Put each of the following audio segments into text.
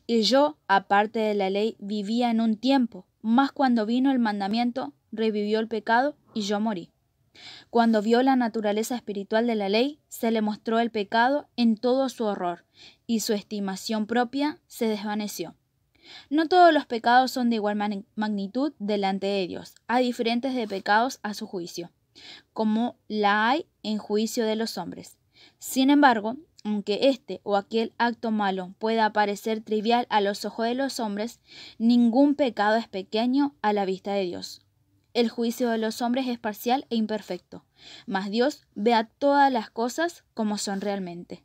Y yo, aparte de la ley, vivía en un tiempo, mas cuando vino el mandamiento, revivió el pecado y yo morí. Cuando vio la naturaleza espiritual de la ley, se le mostró el pecado en todo su horror, y su estimación propia se desvaneció. No todos los pecados son de igual magnitud delante de Dios. Hay diferentes de pecados a su juicio, como la hay en juicio de los hombres. Sin embargo, aunque este o aquel acto malo pueda parecer trivial a los ojos de los hombres, ningún pecado es pequeño a la vista de Dios. El juicio de los hombres es parcial e imperfecto, mas Dios ve a todas las cosas como son realmente.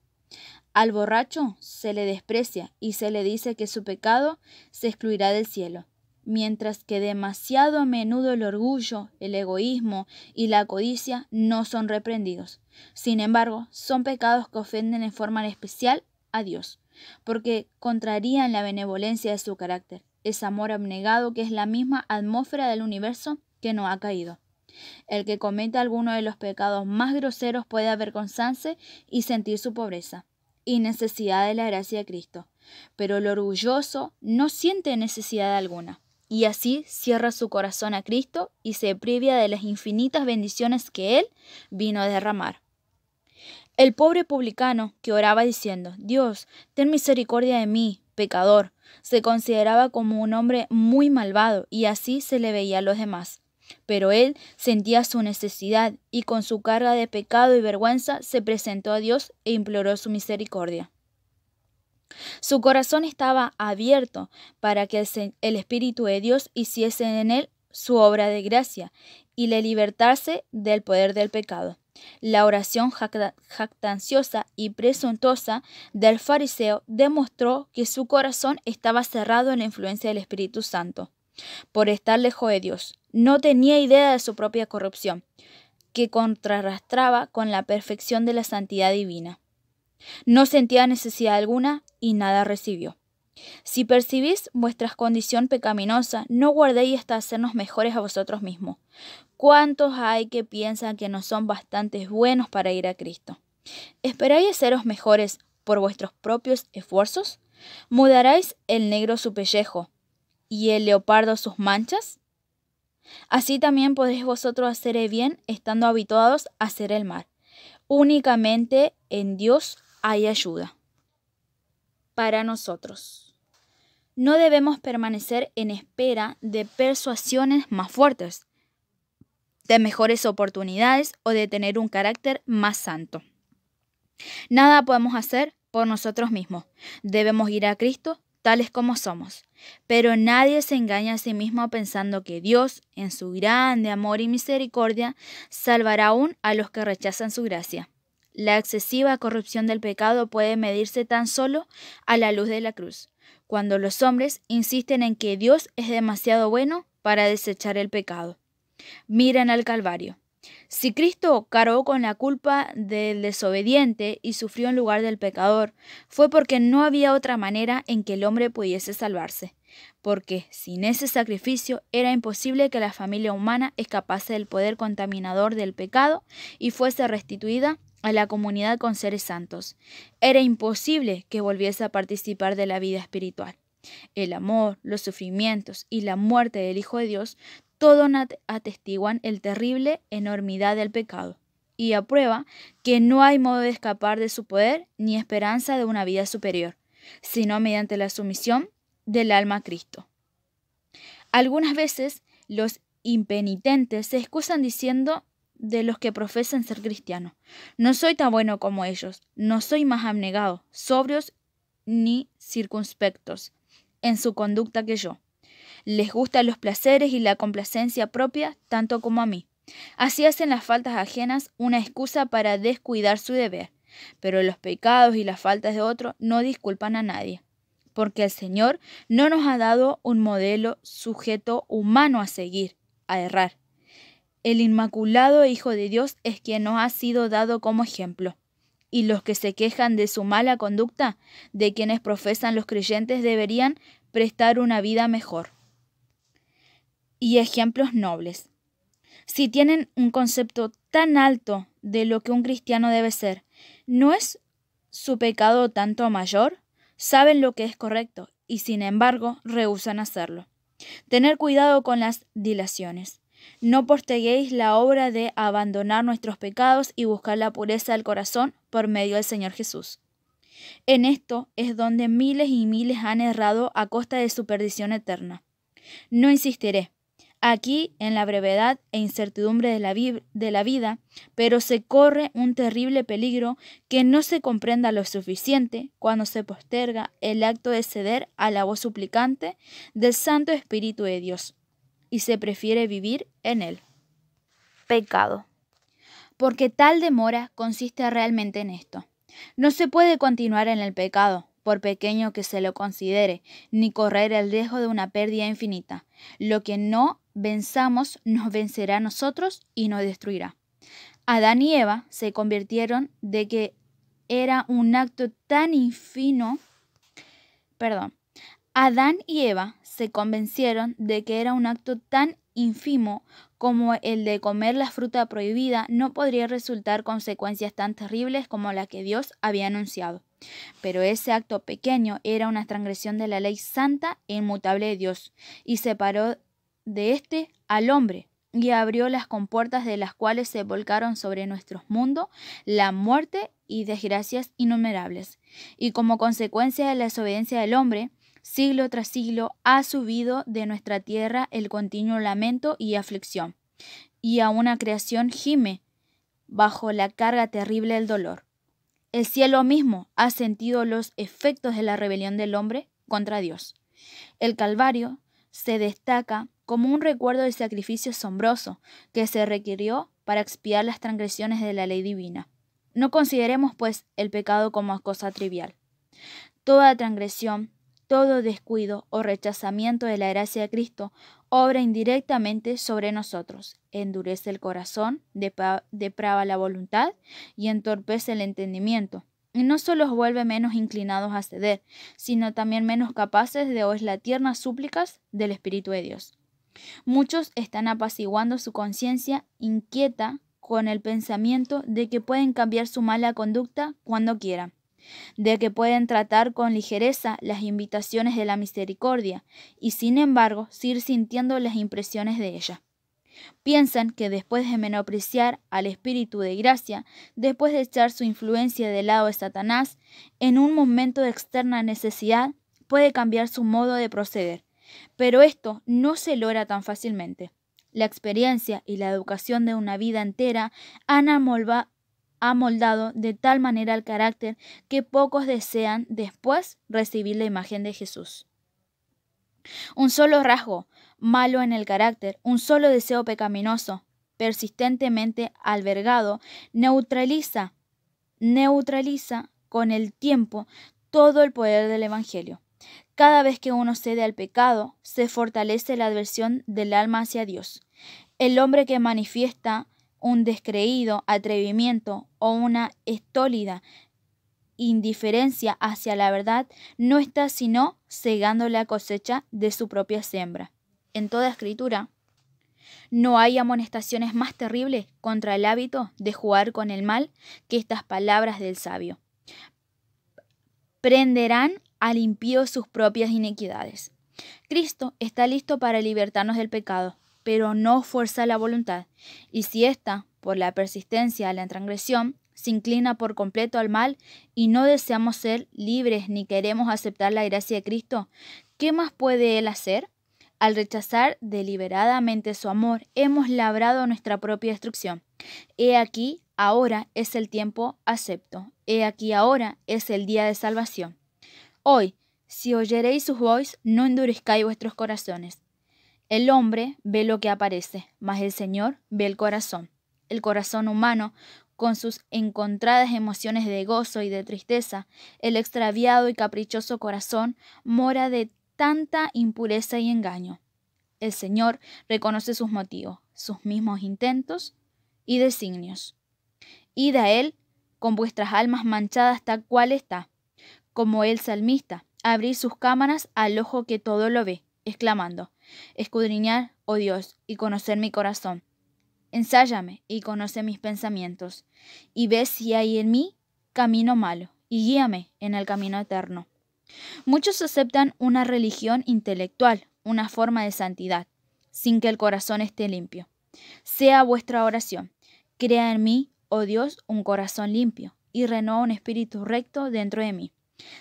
Al borracho se le desprecia y se le dice que su pecado se excluirá del cielo, mientras que demasiado a menudo el orgullo, el egoísmo y la codicia no son reprendidos. Sin embargo, son pecados que ofenden en forma especial a Dios, porque contrarían la benevolencia de su carácter, ese amor abnegado que es la misma atmósfera del universo que no ha caído. El que cometa alguno de los pecados más groseros puede avergonzarse y sentir su pobreza y necesidad de la gracia de Cristo, pero el orgulloso no siente necesidad alguna, y así cierra su corazón a Cristo y se privia de las infinitas bendiciones que Él vino a derramar. El pobre publicano que oraba diciendo, Dios, ten misericordia de mí, pecador, se consideraba como un hombre muy malvado y así se le veía a los demás. Pero él sentía su necesidad y con su carga de pecado y vergüenza se presentó a Dios e imploró su misericordia. Su corazón estaba abierto para que el Espíritu de Dios hiciese en él su obra de gracia y le libertase del poder del pecado. La oración jactanciosa y presuntuosa del fariseo demostró que su corazón estaba cerrado en la influencia del Espíritu Santo. Por estar lejos de Dios, no tenía idea de su propia corrupción, que contrarrestaba con la perfección de la santidad divina. No sentía necesidad alguna y nada recibió. Si percibís vuestra condición pecaminosa, no guardéis hasta hacernos mejores a vosotros mismos. ¿Cuántos hay que piensan que no son bastante buenos para ir a Cristo? ¿Esperáis haceros mejores por vuestros propios esfuerzos? ¿Mudaréis el negro su pellejo y el leopardo sus manchas? Así también podéis vosotros hacer el bien estando habituados a hacer el mal. Únicamente en Dios hay ayuda para nosotros. No debemos permanecer en espera de persuasiones más fuertes, de mejores oportunidades o de tener un carácter más santo. Nada podemos hacer por nosotros mismos. Debemos ir a Cristo tales como somos. Pero nadie se engaña a sí mismo pensando que Dios, en su grande amor y misericordia, salvará aún a los que rechazan su gracia. La excesiva corrupción del pecado puede medirse tan solo a la luz de la cruz, cuando los hombres insisten en que Dios es demasiado bueno para desechar el pecado. Miren al Calvario. Si Cristo cargó con la culpa del desobediente y sufrió en lugar del pecador, fue porque no había otra manera en que el hombre pudiese salvarse, porque sin ese sacrificio era imposible que la familia humana escapase del poder contaminador del pecado y fuese restituida a la comunidad con seres santos. Era imposible que volviese a participar de la vida espiritual. El amor, los sufrimientos y la muerte del Hijo de Dios todo atestiguan el terrible enormidad del pecado y aprueba que no hay modo de escapar de su poder ni esperanza de una vida superior, sino mediante la sumisión del alma a Cristo. Algunas veces los impenitentes se excusan diciendo de los que profesan ser cristianos: no soy tan bueno como ellos, no soy más abnegado, sobrios ni circunspectos en su conducta que yo. Les gustan los placeres y la complacencia propia tanto como a mí. Así hacen las faltas ajenas una excusa para descuidar su deber. Pero los pecados y las faltas de otro no disculpan a nadie, porque el Señor no nos ha dado un modelo sujeto humano a seguir, a errar. El Inmaculado Hijo de Dios es quien nos ha sido dado como ejemplo. Y los que se quejan de su mala conducta, de quienes profesan los creyentes, deberían prestar una vida mejor y ejemplos nobles. Si tienen un concepto tan alto de lo que un cristiano debe ser, ¿no es su pecado tanto mayor? saben lo que es correcto y sin embargo rehúsan hacerlo. Tener cuidado con las dilaciones. No posterguéis la obra de abandonar nuestros pecados y buscar la pureza del corazón por medio del Señor Jesús. En esto es donde miles y miles han errado a costa de su perdición eterna. No insistiré aquí en la brevedad e incertidumbre de la vida, pero se corre un terrible peligro que no se comprenda lo suficiente cuando se posterga el acto de ceder a la voz suplicante del Santo Espíritu de Dios y se prefiere vivir en él. Pecado. Porque tal demora consiste realmente en esto. No se puede continuar en el pecado, por pequeño que se lo considere, ni correr el riesgo de una pérdida infinita. Lo que no venzamos nos vencerá a nosotros y nos destruirá. Adán y Eva se convirtieron de que era un acto tan Adán y Eva se convencieron de que era un acto tan ínfimo como el de comer la fruta prohibida no podría resultar consecuencias tan terribles como la que Dios había anunciado. Pero ese acto pequeño era una transgresión de la ley santa e inmutable de Dios, y separó de éste al hombre, y abrió las compuertas de las cuales se volcaron sobre nuestro mundo la muerte y desgracias innumerables. Y como consecuencia de la desobediencia del hombre, siglo tras siglo ha subido de nuestra tierra el continuo lamento y aflicción, y a una creación gime bajo la carga terrible del dolor. El cielo mismo ha sentido los efectos de la rebelión del hombre contra Dios. El Calvario se destaca como un recuerdo del sacrificio asombroso que se requirió para expiar las transgresiones de la ley divina. No consideremos, pues, el pecado como cosa trivial. Toda transgresión, todo descuido o rechazamiento de la gracia de Cristo obra indirectamente sobre nosotros, endurece el corazón, deprava la voluntad y entorpece el entendimiento. Y no solo os vuelve menos inclinados a ceder, sino también menos capaces de oír las tiernas súplicas del Espíritu de Dios. Muchos están apaciguando su conciencia inquieta con el pensamiento de que pueden cambiar su mala conducta cuando quieran, de que pueden tratar con ligereza las invitaciones de la misericordia y sin embargo seguir sintiendo las impresiones de ella. Piensan que después de menospreciar al Espíritu de gracia, después de echar su influencia del lado de Satanás, en un momento de externa necesidad puede cambiar su modo de proceder. Pero esto no se logra tan fácilmente. La experiencia y la educación de una vida entera han amoldado de tal manera el carácter que pocos desean después recibir la imagen de Jesús. Un solo rasgo malo en el carácter, un solo deseo pecaminoso, persistentemente albergado, neutraliza con el tiempo todo el poder del Evangelio. Cada vez que uno cede al pecado, se fortalece la aversión del alma hacia Dios. El hombre que manifiesta un descreído atrevimiento o una estólida indiferencia hacia la verdad no está sino cegando la cosecha de su propia siembra. En toda Escritura no hay amonestaciones más terribles contra el hábito de jugar con el mal que estas palabras del sabio. Prenderán al impío sus propias iniquidades. Cristo está listo para libertarnos del pecado, pero no fuerza la voluntad, y si ésta, por la persistencia de la transgresión, se inclina por completo al mal y no deseamos ser libres ni queremos aceptar la gracia de Cristo, ¿qué más puede Él hacer? Al rechazar deliberadamente su amor, hemos labrado nuestra propia destrucción. He aquí, ahora es el tiempo acepto. He aquí, ahora es el día de salvación. Hoy, si oyereis sus voz, no endurezcáis vuestros corazones. El hombre ve lo que aparece, mas el Señor ve el corazón. El corazón humano, con sus encontradas emociones de gozo y de tristeza, el extraviado y caprichoso corazón mora de tanta impureza y engaño. El Señor reconoce sus motivos, sus mismos intentos y designios. Id a Él con vuestras almas manchadas tal cual está, como el salmista, abrid sus cámaras al ojo que todo lo ve, exclamando: escudriñad, oh Dios, y conocer mi corazón. Ensáyame y conoce mis pensamientos, y ve si hay en mí camino malo, y guíame en el camino eterno. Muchos aceptan una religión intelectual, una forma de santidad, sin que el corazón esté limpio. Sea vuestra oración: crea en mí, oh Dios, un corazón limpio, y renueva un espíritu recto dentro de mí.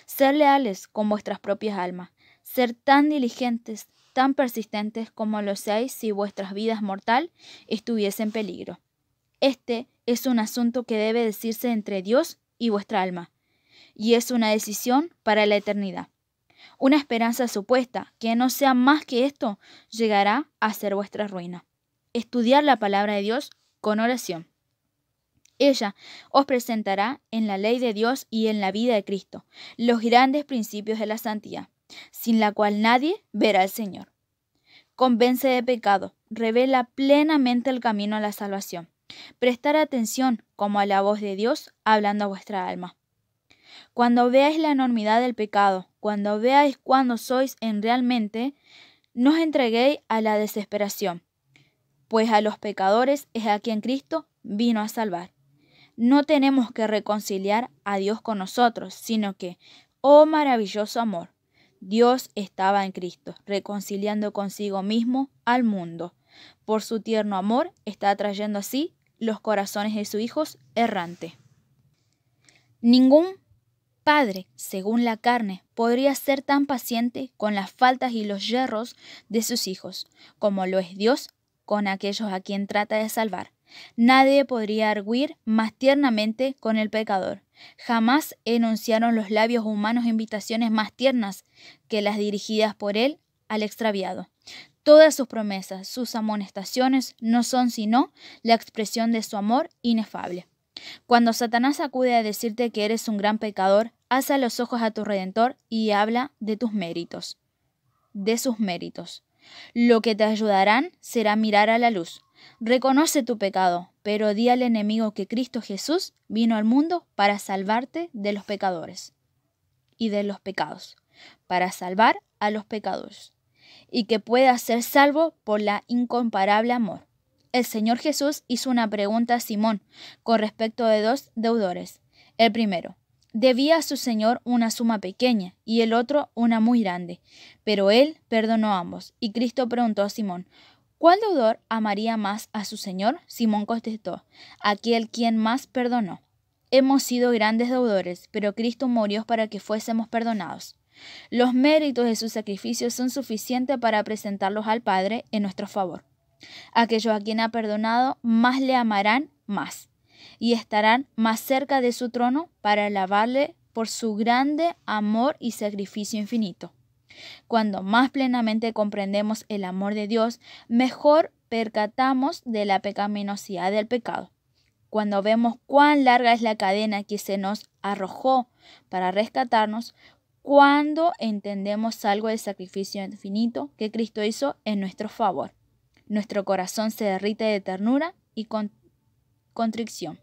Ser leales con vuestras propias almas, ser tan diligentes, tan persistentes como lo seáis si vuestras vidas mortal estuviese en peligro. Este es un asunto que debe decirse entre Dios y vuestra alma, y es una decisión para la eternidad. Una esperanza supuesta que no sea más que esto llegará a ser vuestra ruina. Estudiar la palabra de Dios con oración. Ella os presentará en la ley de Dios y en la vida de Cristo los grandes principios de la santidad, sin la cual nadie verá al Señor. Convence de pecado, revela plenamente el camino a la salvación. Prestar atención como a la voz de Dios hablando a vuestra alma. Cuando veáis la enormidad del pecado, cuando veáis cuándo sois en realmente, no os entreguéis a la desesperación, pues a los pecadores es a quien Cristo vino a salvar. No tenemos que reconciliar a Dios con nosotros, sino que, oh maravilloso amor, Dios estaba en Cristo, reconciliando consigo mismo al mundo. Por su tierno amor está atrayendo así los corazones de sus hijos errantes. Ningún padre, según la carne, podría ser tan paciente con las faltas y los yerros de sus hijos, como lo es Dios con aquellos a quien trata de salvar. Nadie podría arguir más tiernamente con el pecador. Jamás enunciaron los labios humanos invitaciones más tiernas que las dirigidas por él al extraviado. Todas sus promesas, sus amonestaciones no son sino la expresión de su amor inefable. Cuando Satanás acude a decirte que eres un gran pecador, alza los ojos a tu Redentor y habla de tus méritos, de sus méritos. Lo que te ayudarán será mirar a la luz. Reconoce tu pecado, pero di al enemigo que Cristo Jesús vino al mundo para salvarte de los pecadores y de los pecados, para salvar a los pecadores, y que pueda ser salvo por la incomparable amor. El Señor Jesús hizo una pregunta a Simón con respecto de dos deudores. El primero debía a su Señor una suma pequeña y el otro una muy grande, pero él perdonó a ambos. Y Cristo preguntó a Simón: ¿cuál deudor amaría más a su Señor? Simón contestó: aquel quien más perdonó. Hemos sido grandes deudores, pero Cristo murió para que fuésemos perdonados. Los méritos de su sacrificio son suficientes para presentarlos al Padre en nuestro favor. Aquellos a quien ha perdonado más le amarán más, y estarán más cerca de su trono para alabarle por su grande amor y sacrificio infinito. Cuando más plenamente comprendemos el amor de Dios, mejor percatamos de la pecaminosidad del pecado. Cuando vemos cuán larga es la cadena que se nos arrojó para rescatarnos, cuando entendemos algo del sacrificio infinito que Cristo hizo en nuestro favor, nuestro corazón se derrite de ternura y contrición.